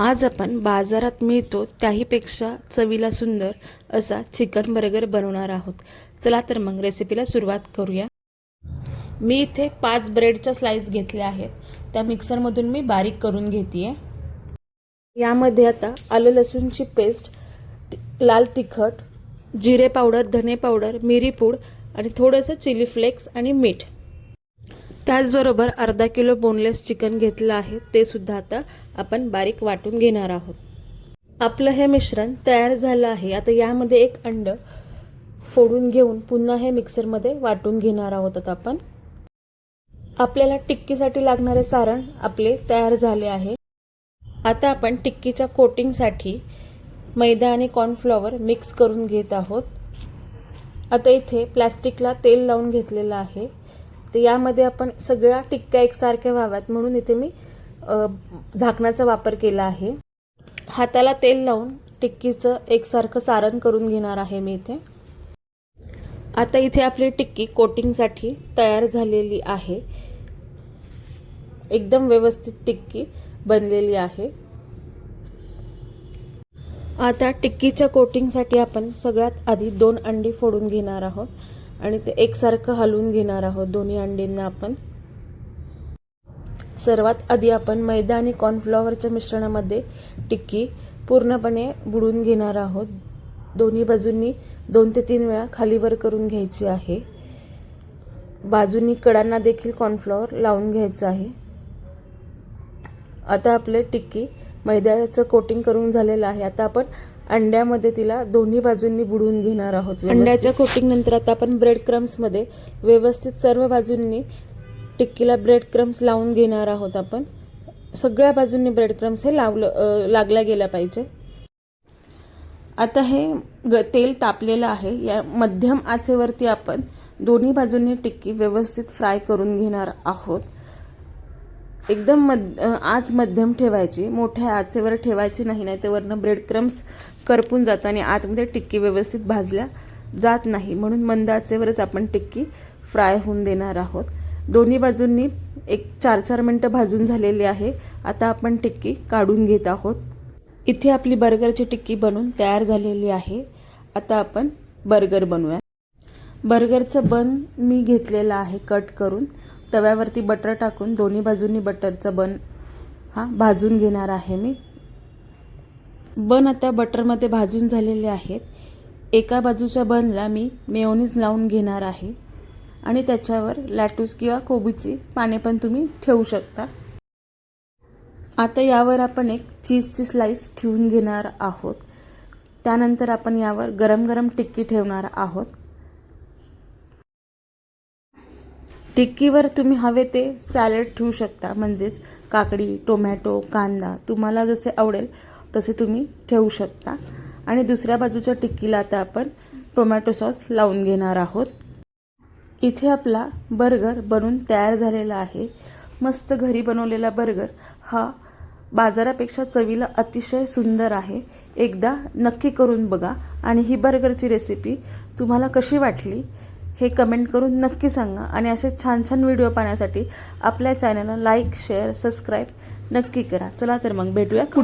आज आपण बाजारात मिळतो त्याहीपेक्षा चवीला सुंदर असा चिकन बर्गर बनवणार आहोत। चला तर मग रेसिपीला सुरुवात करूया। मी इथे 5 ब्रेडच्या स्लाइस घेतल्या आहेत, त्या मिक्सरमधून मी बारीक करून घेतेय। यामध्ये आता आलं लसूणची पेस्ट, लाल तिखट, जिरे पावडर, धने पावडर, मिरी पूड आणि थोडंसं चिली फ्लेक्स आणि मीठ, त्याचबरोबर अर्धा किलो बोनलेस चिकन घेतलं आहे, ते सुद्धा आता आपण बारीक वाटून घेणार आहोत। आपलं हे मिश्रण तयार झालं आहे। आता यामध्ये एक अंड फोडून घेऊन पुन्हा हे मिक्सरमध्ये वाटून घेणार आहोत। आता आपण आपल्याला टिक्कीसाठी लागणारे सारण आपले तयार झाले आहे। आता आपण टिक्कीच्या कोटिंगसाठी मैदा आणि कॉर्नफ्लॉवर मिक्स करून घेत आहोत। आता इथे प्लास्टिकला तेल लावून घेतलेलं आहे, तर यामध्ये आपण सगळ्या टिक्क्या एकसारख्या व्हाव्यात म्हणून इथे मी झाकणाचा वापर केला आहे। हाताला तेल लावून टिक्कीचं एकसारखं सारण करून घेणार आहे मी इथे। आता इथे आपली टिक्की कोटिंगसाठी तयार झालेली आहे। एकदम व्यवस्थित टिक्की बनलेली आहे। आता टिक्कीच्या कोटिंगसाठी आपण सगळ्यात आधी 2 अंडी फोडून घेणार आहोत आणि ते एकसारखं हलवून घेणार आहोत दोन्ही अंडींना आपण। सर्वात आधी आपण मैदा आणि कॉर्नफ्लॉवरच्या मिश्रणामध्ये टिक्की पूर्णपणे बुडवून घेणार आहोत। दोन्ही बाजूंनी 2 ते 3 वेळा खाली वर करून घ्यायची आहे। बाजूंनी कडांना देखील कॉर्नफ्लॉवर लावून घ्यायचं आहे। आता आपले टिक्की मैद्याचं कोटिंग करून झालेलं आहे। आता आपण अंड्यामध्ये तिला दोन्ही बाजूंनी बुडवून घेणार आहोत। अंड्याच्या कोटिंग नंतर आता आपण ब्रेड क्रम्स मध्ये व्यवस्थित सर्व बाजूंनी टिक्कीला ब्रेड क्रम्स लावून घेणार आहोत। आपण सगळ्या बाजूंनी ब्रेड क्रम्स हे लागल्या गेल्या पाहिजे। आता हे तेल तापलेलं आहे, या मध्यम आचेवरती आपण दोन्ही बाजूंनी टिक्की व्यवस्थित फ्राय करून घेणार आहोत। एकदम आच मध्यम ठेवायची, मोठ्या आचेवर ठेवायची नाही, नाहीतर वरनं ब्रेड क्रम्स करपून जातात आणि आतमध्ये टिक्की व्यवस्थित भाजल्या जात नाही, म्हणून मंद आचेवरच आपण टिक्की फ्राय होऊन देणार आहोत। दोन्ही बाजूंनी 4-4 मिनिटं भाजून झालेली आहे। आता आपण टिक्की काढून घेत आहोत। इथे आपली बर्गरची टिक्की बनून तयार झालेली आहे। आता आपण बर्गर बनवूया। बर्गरचं बन मी घेतलेलं आहे कट करून, तव्यावरती बटर टाकून दोन्ही बाजूंनी बटरचा बन भाजून घेणार आहे मी। बन आता बटरमध्ये भाजून झालेले आहेत। एका बाजूच्या बनला मी मेयोनीज लावून घेणार आहे आणि त्याच्यावर लॅटूस किंवा कोबीची पाने पण तुम्ही ठेवू शकता। आता यावर आपण एक चीजची स्लाइस ठेवून घेणार आहोत। त्यानंतर आपण यावर गरम गरम टिक्की ठेवणार आहोत। टिक्कीवर तुम्ही हवे ते सॅलड ठेवू शकता, म्हणजेच काकडी, टोमॅटो, कांदा, तुम्हाला जसे आवडेल तसे तुम्ही ठेवू शकता। आणि दुसऱ्या बाजूच्या टिक्कीला आता आपण टोमॅटो सॉस लावून घेणार आहोत। इथे आपला बर्गर बनून तयार झालेला आहे। मस्त घरी बनवलेला बर्गर हा बाजारापेक्षा चवीला अतिशय सुंदर आहे। एकदा नक्की करून बघा आणि ही बर्गरची रेसिपी तुम्हाला कशी वाटली हे कमेंट करून नक्की सांगा। आणि असे छान छान व्हिडिओ पाहण्यासाठी आपल्या चॅनलला लाईक, शेअर, सबस्क्राईब नक्की करा। चला तर मग भेटूया पुढे।